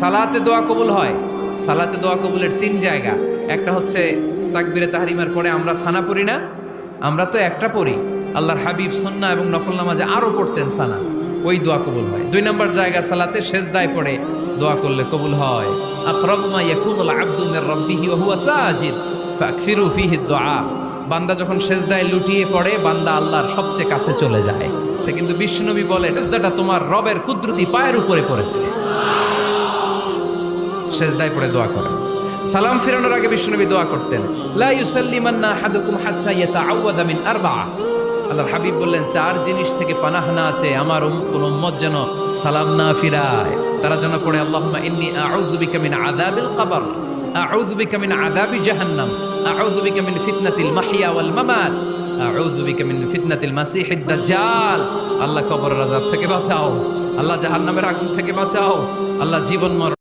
সালাতে দোয়া কবুল হয়। সালাতে দোয়া কবুলের 3 জায়গা। একটা হচ্ছে তাকবীরে তাহরিমার পরে আমরা সানা পড়ি না, আমরা তো একটা পড়ি। আল্লাহর হাবিব সুন্নাহ এবং নফল নামাজে আরো পড়তেন সানা, ওই দোয়া কবুল হয়। 2 নম্বর জায়গা সালাতে সেজদায় পড়ে দোয়া করলে কবুল হয়। আকরাবু মা ইয়াকুনুল আবদু মির রাব্বিহি ওয়া হুয়া সাজিদ ফাকসিরু ফিহি দুআ। বান্দা যখন সেজদায় লুটিয়ে পড়ে বান্দা আল্লাহর সবচেয়ে কাছে চলে যায়। তা কিন্তু বিশ্বনবী বলে সেজদাটা তোমার রবের কুদরতি পায়ের উপরে পড়েছে। সেজদায় পড়ে দোয়া করেন। সালাম ফিরানোর আগে বিশ্বনবী দোয়া করতেন, লা ইউসাল্লিমান্না আহাদুকুম হাত্তা ইয়াতাআওয়াযা মিন আরবা'a। আল্লাহর হাবিব বললেন 4 জিনিস থেকে পানাহ না আছে আমার কোন উম্মত যেন সালাম না ফিরায়। তারা যেন পড়ে আল্লাহুম্মা ইন্নী আউযু বিকা মিন আযাবিল কবর, আউযু বিকা মিন আযাবি জাহান্নাম, আউযু বিকা মিন ফিতনাতিল মাহইয়া ওয়াল মামাত, আউযু বিকা মিন ফিতনাতিল মাসিহিদ দাজ্জাল। আল্লাহ কবরের আযাব থেকে বাঁচাও, আল্লাহ জাহান্নামের আগুন থেকে বাঁচাও, আল্লাহ জীবন মরণ